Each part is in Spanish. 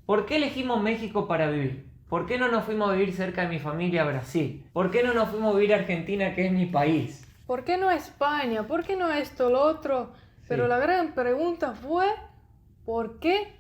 ¿Por qué elegimos México para vivir? ¿Por qué no nos fuimos a vivir cerca de mi familia a Brasil? ¿Por qué no nos fuimos a vivir a Argentina, que es mi país? ¿Por qué no España? ¿Por qué no esto, lo otro? Pero Sí. la gran pregunta fue, ¿por qué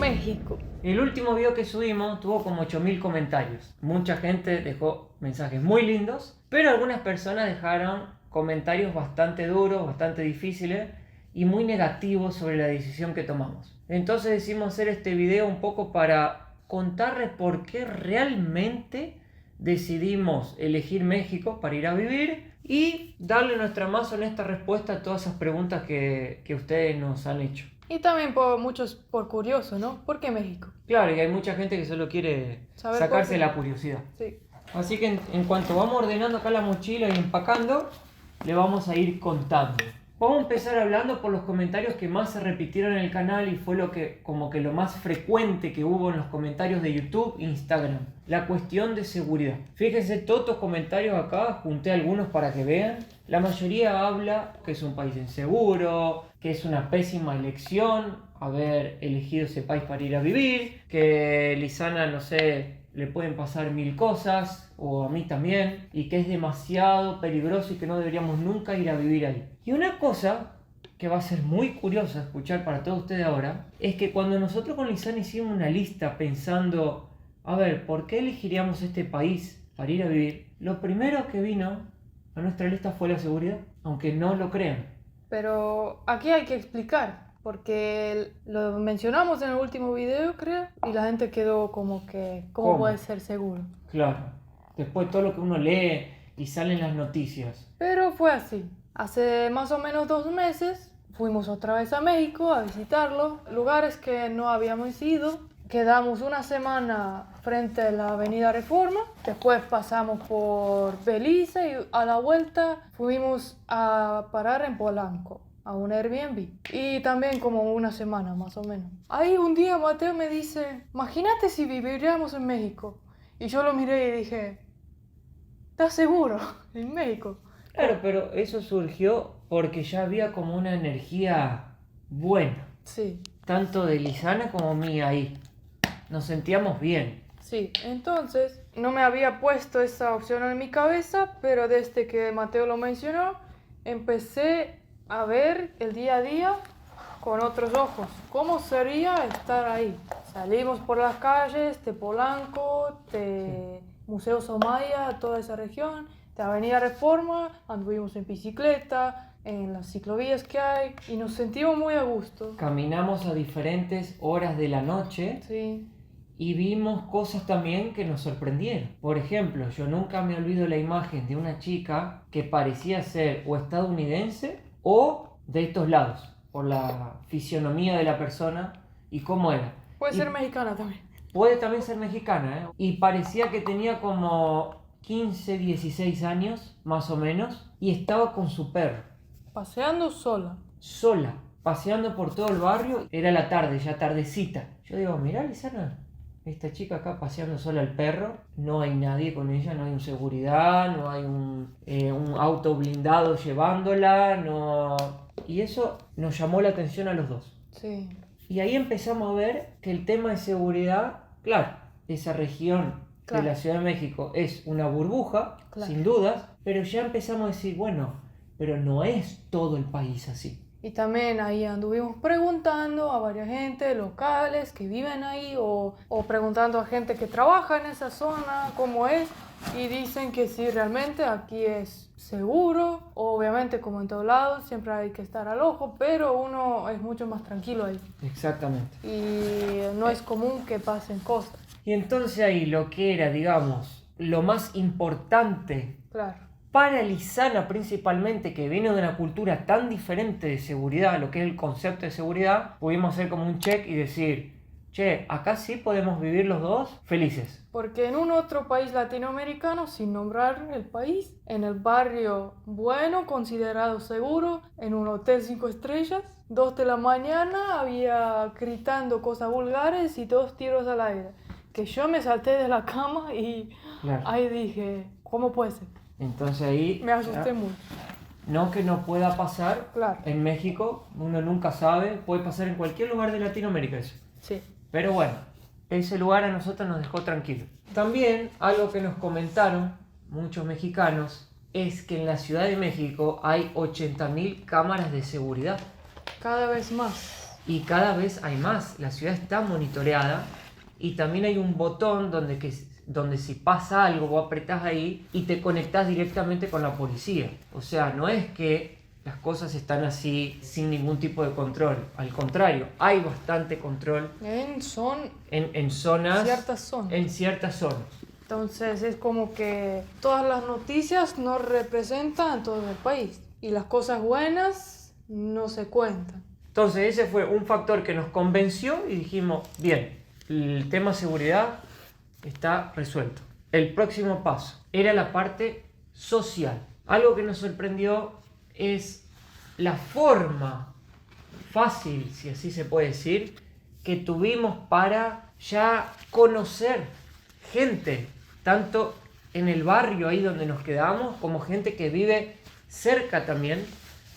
México? El último video que subimos tuvo como 8000 comentarios. Mucha gente dejó mensajes muy lindos, pero algunas personas dejaron comentarios bastante duros, bastante difíciles y muy negativos sobre la decisión que tomamos. Entonces decidimos hacer este video un poco para contarles por qué realmente decidimos elegir México para ir a vivir y darle nuestra más honesta respuesta a todas esas preguntas que ustedes nos han hecho. Y también por muchos por curioso, ¿no? ¿Por qué México? Claro, y hay mucha gente que solo quiere Saber sacarse por qué. la curiosidad. Sí. Así que en cuanto vamos ordenando acá la mochila y empacando, le vamos a ir contando. Vamos a empezar hablando por los comentarios que más se repitieron en el canal y fue como que lo más frecuente que hubo en los comentarios de YouTube e Instagram. La cuestión de seguridad. Fíjense todos estos comentarios acá, junté algunos para que vean. La mayoría habla que es un país inseguro, que es una pésima elección haber elegido ese país para ir a vivir, que Lizana, no sé, le pueden pasar 1000 cosas, o a mí también, y que es demasiado peligroso y que no deberíamos nunca ir a vivir ahí. Y una cosa que va a ser muy curiosa escuchar para todos ustedes ahora, es que cuando nosotros con Lizana hicimos una lista pensando, a ver, ¿por qué elegiríamos este país para ir a vivir? Lo primero que vino a nuestra lista fue la seguridad, aunque no lo crean. Pero aquí hay que explicar, porque lo mencionamos en el último video, creo, y la gente quedó como que, ¿cómo puede ser seguro? Claro, después todo lo que uno lee y sale en las noticias. Pero fue así. Hace más o menos 2 meses fuimos otra vez a México a visitarlo, lugares que no habíamos ido. Quedamos una semana frente a la Avenida Reforma, después pasamos por Belice y a la vuelta fuimos a parar en Polanco, a un Airbnb. Y también como una semana más o menos. Ahí un día Mateo me dice, imagínate si viviríamos en México. Y yo lo miré y dije, ¿estás seguro? En México. Claro, pero eso surgió porque ya había como una energía buena, Sí, tanto de Lizana como mía ahí. Nos sentíamos bien. sí. Entonces, no me había puesto esa opción en mi cabeza, pero desde que Mateo lo mencionó, empecé a ver el día a día con otros ojos. ¿Cómo sería estar ahí? Salimos por las calles de Polanco, de Museo Somaya, toda esa región, de Avenida Reforma, anduvimos en bicicleta, en las ciclovías que hay, y nos sentimos muy a gusto. Caminamos a diferentes horas de la noche Sí, y vimos cosas también que nos sorprendieron. Por ejemplo, yo nunca me olvido la imagen de una chica que parecía ser o estadounidense o de estos lados, por la fisionomía de la persona y cómo era. puede Y ser mexicana también. puede también ser mexicana, ¿eh? Y parecía que tenía como 15, 16 años, más o menos, y estaba con su perro, Paseando sola. sola, paseando por todo el barrio. Era la tarde, ya tardecita. Yo digo, mirá, Lizana, esta chica acá paseando sola al perro, no hay nadie con ella, no hay un seguridad, no hay un auto blindado llevándola, no... Y eso nos llamó la atención a los dos. Sí, Y ahí empezamos a ver que el tema de seguridad, claro, esa región Claro. de la Ciudad de México es una burbuja, Claro. sin dudas, pero ya empezamos a decir, bueno, pero no es todo el país así. y también ahí anduvimos preguntando a varias gente locales que viven ahí o preguntando a gente que trabaja en esa zona cómo es y dicen que sí, realmente aquí es seguro. Obviamente, como en todos lados, siempre hay que estar al ojo, pero uno es mucho más tranquilo ahí Exactamente. y no es común que pasen cosas. Y entonces ahí lo que era, digamos, lo más importante Claro, para Lizana principalmente, que viene de una cultura tan diferente de seguridad, lo que es el concepto de seguridad, pudimos hacer como un check y decir, che, acá sí podemos vivir los dos felices. porque en un otro país latinoamericano, sin nombrar el país, en el barrio bueno, considerado seguro, en un hotel 5 estrellas, 2 de la mañana había gritando cosas vulgares y 2 tiros al aire. Que yo me salté de la cama y Claro. ahí dije, ¿cómo puede ser? Entonces ahí, Me asusté mucho. no que no pueda pasar Claro. en México, uno nunca sabe, puede pasar en cualquier lugar de Latinoamérica eso. Sí. Pero bueno, ese lugar a nosotros nos dejó tranquilos. También algo que nos comentaron muchos mexicanos es que en la Ciudad de México hay 80.000 cámaras de seguridad. Cada vez más. Y cada vez hay más. La ciudad está monitoreada y también hay un botón donde si pasa algo vos apretás ahí y te conectás directamente con la policía. O sea, no es que las cosas están así sin ningún tipo de control. Al contrario, hay bastante control en zonas. Ciertas zonas. En ciertas zonas. Entonces es como que todas las noticias nos representan a todo el país y las cosas buenas no se cuentan. Entonces ese fue un factor que nos convenció y dijimos, bien, el tema seguridad está resuelto. El próximo paso era la parte social. Algo que nos sorprendió es la forma fácil, si así se puede decir, que tuvimos para ya conocer gente, tanto en el barrio ahí donde nos quedamos, como gente que vive cerca también,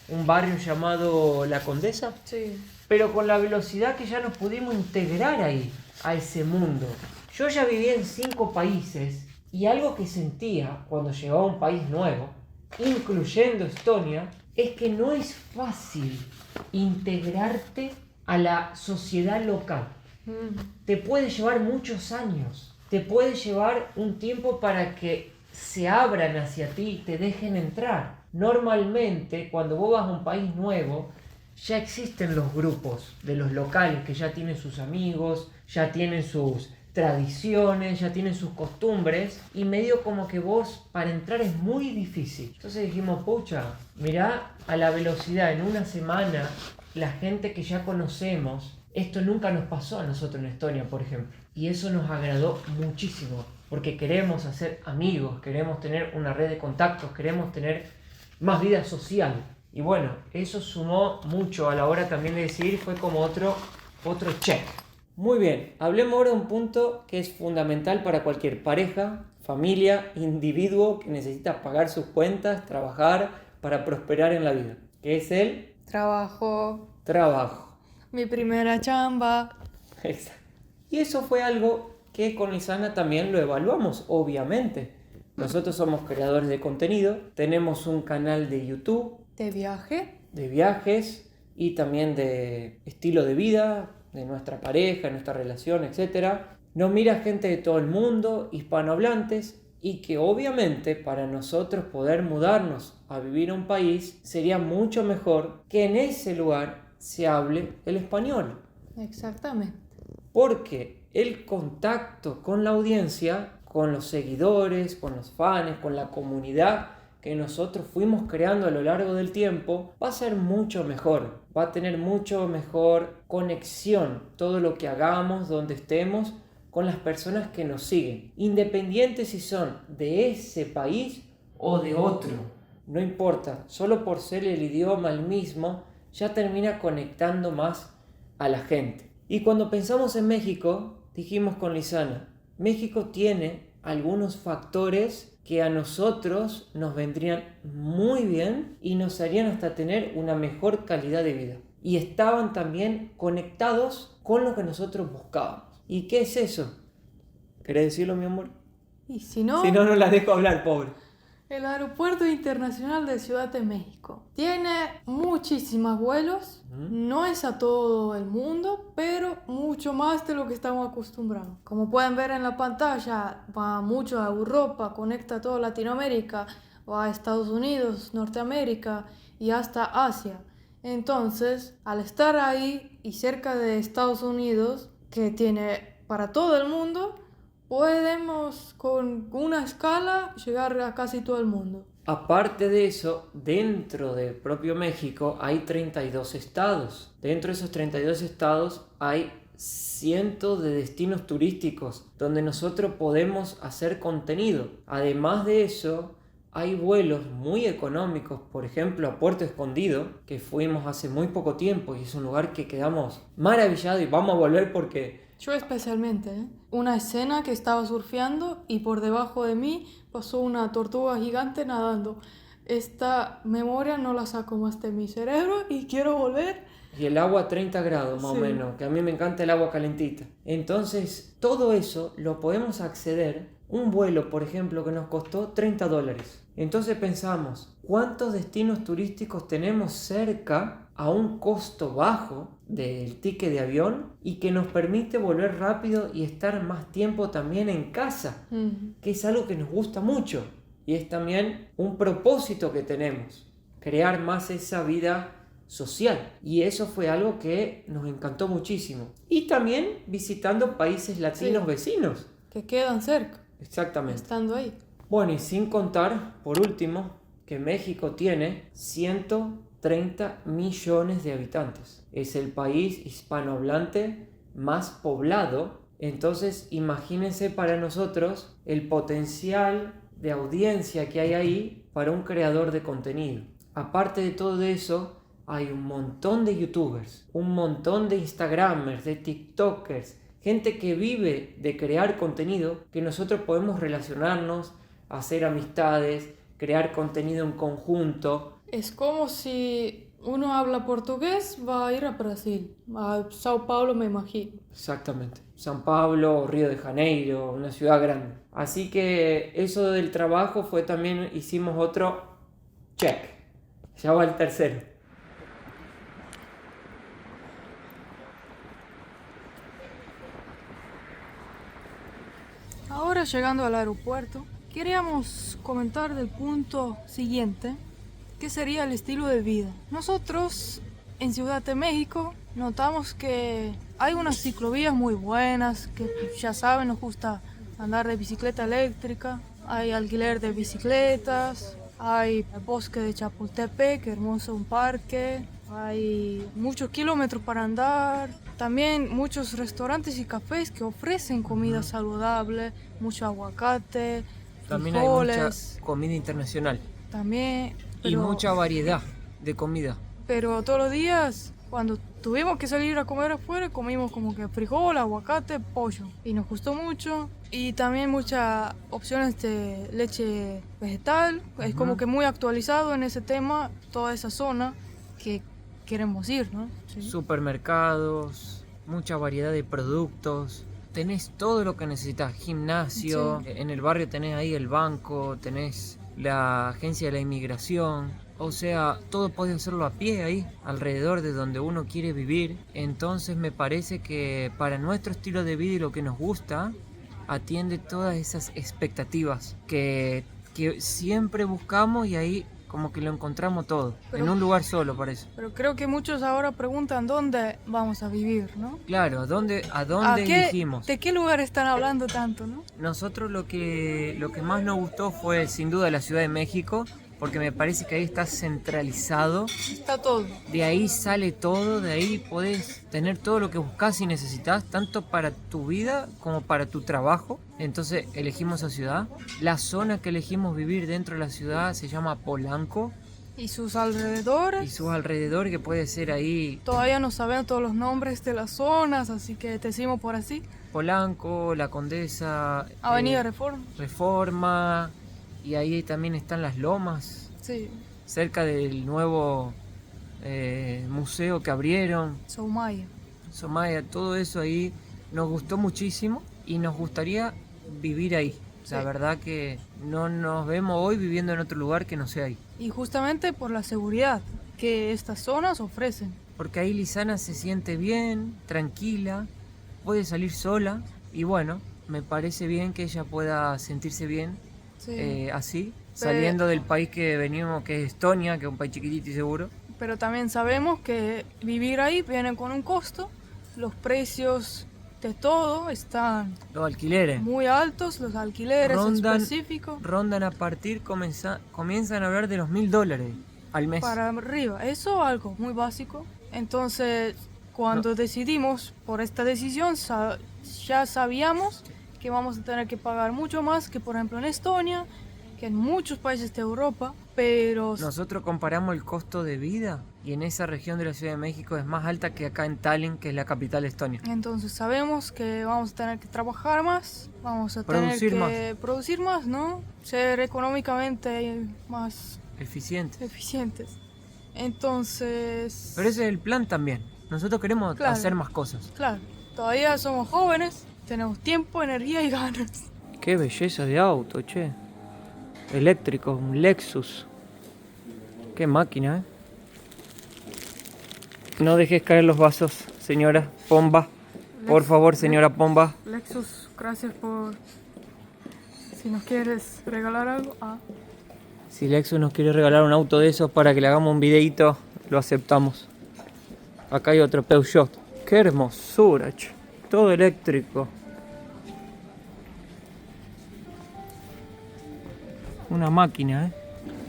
un barrio llamado La Condesa, Sí. pero con la velocidad que ya nos pudimos integrar ahí, a ese mundo. Yo ya vivía en 5 países y algo que sentía cuando llegaba a un país nuevo, incluyendo Estonia, es que no es fácil integrarte a la sociedad local. Te puede llevar muchos años, te puede llevar un tiempo para que se abran hacia ti y te dejen entrar. Normalmente, cuando vos vas a un país nuevo, ya existen los grupos de los locales que ya tienen sus amigos, ya tienen sus tradiciones, ya tienen sus costumbres y medio como que vos para entrar es muy difícil. Entonces dijimos, pucha, mirá a la velocidad en una semana la gente que ya conocemos. Esto nunca nos pasó a nosotros en Estonia, por ejemplo. Y eso nos agradó muchísimo, porque queremos hacer amigos, queremos tener una red de contactos, queremos tener más vida social. Y bueno, eso sumó mucho a la hora también de decidir, fue como otro check. Muy bien, hablemos ahora de un punto que es fundamental para cualquier pareja, familia, individuo que necesita pagar sus cuentas, trabajar para prosperar en la vida, que es el Trabajo. Mi primera chamba. Exacto. Y eso fue algo que con Lisana también lo evaluamos, obviamente. Nosotros somos creadores de contenido, tenemos un canal de YouTube. ¿De viaje? De viajes y también de estilo de vida, de nuestra pareja, nuestra relación, etc. Nos mira gente de todo el mundo, hispanohablantes, y que obviamente para nosotros poder mudarnos a vivir a un país sería mucho mejor que en ese lugar se hable el español. Exactamente. Porque el contacto con la audiencia, con los seguidores, con los fans, con la comunidad que nosotros fuimos creando a lo largo del tiempo, va a ser mucho mejor. Va a tener mucho mejor conexión todo lo que hagamos, donde estemos, con las personas que nos siguen. Independientes si son de ese país o de otro. No importa, solo por ser el idioma el mismo, ya termina conectando más a la gente. Y cuando pensamos en México, dijimos con Lisana, México tiene algunos factores que a nosotros nos vendrían muy bien y nos harían hasta tener una mejor calidad de vida. Y estaban también conectados con lo que nosotros buscábamos. ¿Y qué es eso? ¿Querés decirlo, mi amor? Y si no... Si no, no la dejo hablar, pobre. El Aeropuerto Internacional de Ciudad de México tiene muchísimos vuelos, no es a todo el mundo, pero mucho más de lo que estamos acostumbrados. Como pueden ver en la pantalla, va mucho a Europa, conecta a toda Latinoamérica, va a Estados Unidos, Norteamérica y hasta Asia. Entonces, al estar ahí y cerca de Estados Unidos, que tiene para todo el mundo, podemos con una escala llegar a casi todo el mundo. Aparte de eso, dentro del propio México hay 32 estados. Dentro de esos 32 estados hay cientos de destinos turísticos donde nosotros podemos hacer contenido. Además de eso, hay vuelos muy económicos, por ejemplo a Puerto Escondido, que fuimos hace muy poco tiempo y es un lugar que quedamos maravillados y vamos a volver porque... Yo especialmente, una escena que estaba surfeando y por debajo de mí pasó una tortuga gigante nadando. Esta memoria no la saco más de mi cerebro y quiero volver Y el agua a 30 grados más o Sí. menos, que a mí me encanta el agua calentita. Entonces, todo eso lo podemos acceder. Un vuelo, por ejemplo, que nos costó $30. Entonces pensamos, ¿cuántos destinos turísticos tenemos cerca a un costo bajo del ticket de avión y que nos permite volver rápido y estar más tiempo también en casa? Que es algo que nos gusta mucho y es también un propósito que tenemos, crear más esa vida social, y eso fue algo que nos encantó muchísimo. Y también visitando países latinos Sí. vecinos. Que quedan cerca, Exactamente. estando ahí. Bueno, y sin contar, por último, que México tiene 130 millones de habitantes. Es el país hispanohablante más poblado. Entonces, imagínense para nosotros el potencial de audiencia que hay ahí para un creador de contenido. Aparte de todo eso, hay un montón de youtubers, un montón de instagramers, de tiktokers, gente que vive de crear contenido, que nosotros podemos relacionarnos, hacer amistades, crear contenido en conjunto. Es como si uno habla portugués, va a ir a Brasil, a Sao Paulo me imagino. Exactamente. San Pablo, Río de Janeiro, una ciudad grande. Así que eso del trabajo fue también, hicimos otro check. Ya va el tercero. Ahora llegando al aeropuerto, queríamos comentar del punto siguiente, que sería el estilo de vida. Nosotros en Ciudad de México notamos que hay unas ciclovías muy buenas, que ya saben, nos gusta andar de bicicleta eléctrica, hay alquiler de bicicletas, hay el bosque de Chapultepec, hermoso un parque, hay muchos kilómetros para andar, también muchos restaurantes y cafés que ofrecen comida saludable, mucho aguacate, También hay mucha frijoles, comida internacional también, y mucha variedad de comida. pero todos los días, cuando tuvimos que salir a comer afuera, comimos como que frijol, aguacate, pollo. Y nos gustó mucho. Y también muchas opciones de leche vegetal. Es como que muy actualizado en ese tema, toda esa zona que queremos ir, ¿no? Sí. Supermercados, mucha variedad de productos. Tenés todo lo que necesitas, gimnasio, Sí. en el barrio tenés ahí el banco, tenés la agencia de la inmigración. O sea, todo podés hacerlo a pie ahí, alrededor de donde uno quiere vivir. Entonces me parece que para nuestro estilo de vida y lo que nos gusta, atiende todas esas expectativas que siempre buscamos, y ahí como que lo encontramos todo, Pero- en un lugar solo parece. Pero creo que muchos ahora preguntan dónde vamos a vivir, ¿no? Claro, ¿a dónde qué- elegimos? ¿De qué lugar están hablando tanto, no? Nosotros lo que más nos gustó fue sin duda la Ciudad de México, porque me parece que ahí está centralizado, Está todo. de ahí sale todo, de ahí podés tener todo lo que buscas y necesitas, tanto para tu vida como para tu trabajo. Entonces elegimos esa ciudad. La zona que elegimos vivir dentro de la ciudad se llama Polanco, Y sus alrededores. y sus alrededores, que puede ser ahí Todavía no sabemos todos los nombres de las zonas, así que te decimos por así. Polanco, La Condesa, Avenida Reforma. Reforma, y ahí también están las Lomas, Sí, cerca del nuevo museo que abrieron, Soumaya. Somaya. Todo eso ahí nos gustó muchísimo y nos gustaría vivir ahí. La Sí. verdad que no nos vemos hoy viviendo en otro lugar que no sea ahí. Y justamente por la seguridad que estas zonas ofrecen. Porque ahí Lisana se siente bien, tranquila, puede salir sola, y bueno, me parece bien que ella pueda sentirse bien Sí. así, saliendo del país que venimos, que es Estonia, que es un país chiquitito y seguro. Pero también sabemos que vivir ahí viene con un costo. Los precios de todo están Los alquileres muy altos, los alquileres Rondan- específicos rondan a partir, comienzan a hablar de los $1000 al mes. para arriba. Eso es algo muy básico. Entonces, cuando decidimos por esta decisión, ya sabíamos que vamos a tener que pagar mucho más que, por ejemplo, en Estonia, que en muchos países de Europa, pero Nosotros comparamos el costo de vida y en esa región de la Ciudad de México es más alta que acá en Tallinn, que es la capital de Estonia. entonces sabemos que vamos a tener que trabajar más, vamos a Producir tener que producir más, ¿no? Ser económicamente más Eficiente. eficientes. Entonces... Pero ese es el plan también. Nosotros queremos Claro. hacer más cosas. Claro, todavía somos jóvenes, tenemos tiempo, energía y ganas. Qué belleza de auto, che. Eléctrico, un Lexus. Qué máquina, ¿eh? No dejes caer los vasos, señora Pomba. Por favor, señora Pomba. Lexus, gracias por... Si nos quieres regalar algo. Si Lexus nos quiere regalar un auto de esos para que le hagamos un videito, lo aceptamos. Acá hay otro Peugeot. Qué hermosura, che. Todo eléctrico. Una máquina, ¿eh?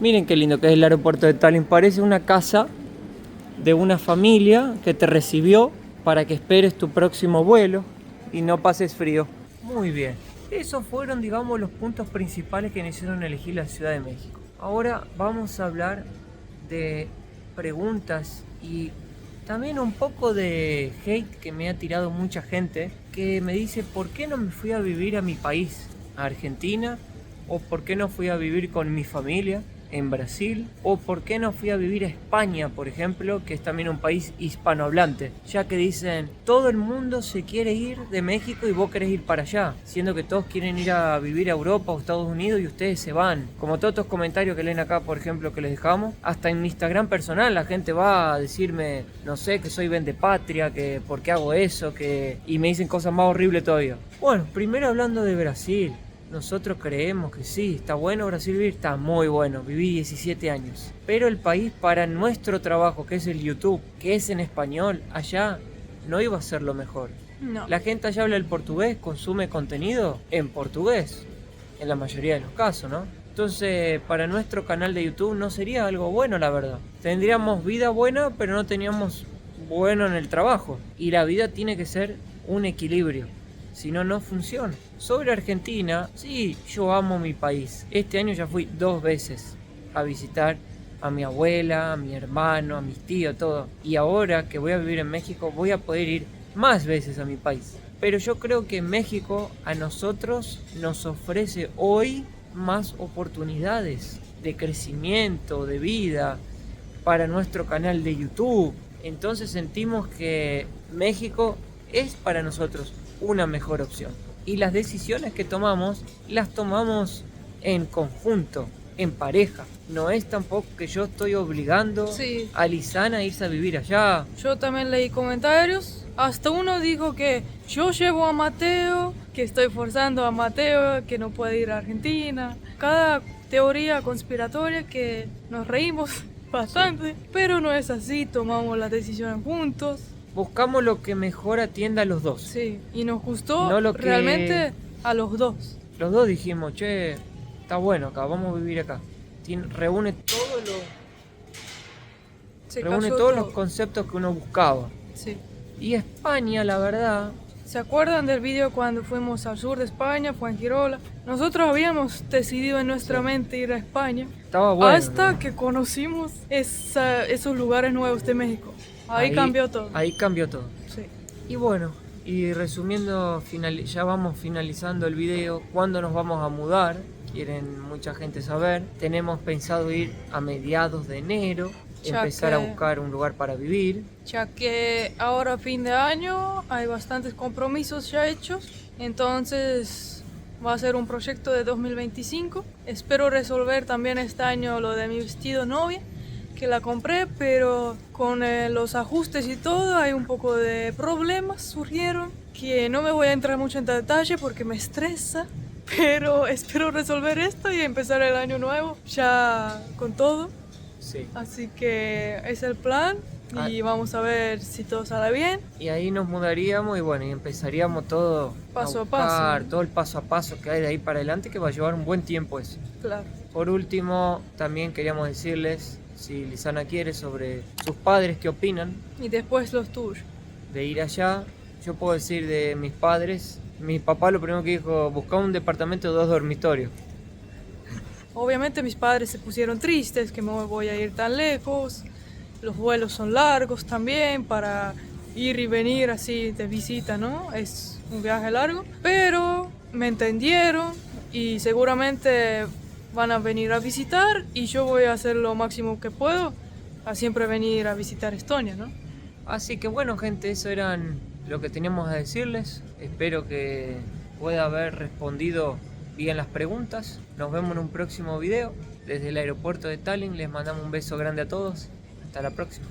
Miren qué lindo que es el aeropuerto de Tallinn. Parece una casa de una familia que te recibió para que esperes tu próximo vuelo y no pases frío. Muy bien. Esos fueron, digamos, los puntos principales que me hicieron elegir la Ciudad de México. Ahora vamos a hablar de preguntas y también un poco de hate que me ha tirado mucha gente que me dice ¿por qué no me fui a vivir a mi país, a Argentina? ¿O por qué no fui a vivir con mi familia en Brasil? ¿O por qué no fui a vivir a España, por ejemplo, que es también un país hispanohablante? Ya que dicen, todo el mundo se quiere ir de México y vos querés ir para allá, siendo que todos quieren ir a vivir a Europa o Estados Unidos y ustedes se van. Como todos estos comentarios que leen acá, por ejemplo, que les dejamos, hasta en mi Instagram personal la gente va a decirme, no sé, que soy vendepatria, que por qué hago eso, y me dicen cosas más horribles todavía. Bueno, primero hablando de Brasil. Nosotros creemos que sí, está bueno Brasil vivir, está muy bueno, viví 17 años. Pero el país para nuestro trabajo, que es el YouTube, que es en español, allá no iba a ser lo mejor. No. La gente allá habla el portugués, consume contenido en portugués, en la mayoría de los casos, ¿no? Entonces, para nuestro canal de YouTube no sería algo bueno, la verdad. Tendríamos vida buena, pero no teníamos bueno en el trabajo. Y la vida tiene que ser un equilibrio. Si no, no funciona. Sobre Argentina, sí, yo amo mi país. Este año ya fui 2 veces a visitar a mi abuela, a mi hermano, a mis tíos, todo. Y ahora que voy a vivir en México, voy a poder ir más veces a mi país. Pero yo creo que México a nosotros nos ofrece hoy más oportunidades de crecimiento, de vida, para nuestro canal de YouTube. Entonces sentimos que México es para nosotros una mejor opción. Y las decisiones que tomamos, las tomamos en conjunto, en pareja. No es tampoco que yo estoy obligando Sí. a Lisana a irse a vivir allá. Yo también leí comentarios. Hasta uno dijo que yo llevo a Mateo, que estoy forzando a Mateo, que no puede ir a Argentina. Cada teoría conspiratoria que nos reímos bastante, pero no es así, tomamos la decisión juntos. Buscamos lo que mejor atienda a los dos. Sí, y nos gustó No lo que- realmente a los dos. Los dos dijimos, che, está bueno acá, vamos a vivir acá. Reúne Se reúne cayó todos todo. los conceptos que uno buscaba. Sí. Y España, la verdad, ¿Se acuerdan del video cuando fuimos al sur de España, Fuengirola? Nosotros habíamos decidido en nuestra mente ir a España estaba bueno. hasta ¿no? que conocimos esos lugares nuevos de México. Ahí cambió todo. Ahí cambió todo. Sí. Y bueno, y resumiendo, ya vamos finalizando el video. ¿Cuándo nos vamos a mudar? Quieren mucha gente saber. Tenemos pensado ir a mediados de enero, Ya empezar a que- buscar un lugar para vivir. Ya que ahora fin de año hay bastantes compromisos ya hechos, entonces va a ser un proyecto de 2025. Espero resolver también este año lo de mi vestido novia, que la compré, pero con los ajustes y todo hay un poco de problemas surgieron, que no me voy a entrar mucho en detalle porque me estresa, pero espero resolver esto y empezar el año nuevo ya con todo. Sí. Así que es el plan y vamos a ver si todo sale bien. Y ahí nos mudaríamos y bueno, y empezaríamos todo Paso a buscar, paso. todo el paso a paso que hay de ahí para adelante, que va a llevar un buen tiempo eso. Claro. Por último, también queríamos decirles, si Lisana quiere, sobre sus padres, qué opinan Y después los tuyos. de ir allá. Yo puedo decir de mis padres, mi papá lo primero que dijo, buscá un departamento de 2 dormitorios. Obviamente mis padres se pusieron tristes que me voy a ir tan lejos. Los vuelos son largos también para ir y venir así de visita, ¿no? Es un viaje largo. Pero me entendieron y seguramente van a venir a visitar y yo voy a hacer lo máximo que puedo a siempre venir a visitar Estonia, ¿no? Así que bueno, gente, eso eran lo que teníamos a decirles. Espero que pueda haber respondido bien las preguntas. Nos vemos en un próximo video. Desde el aeropuerto de Tallinn les mandamos un beso grande a todos. Hasta la próxima.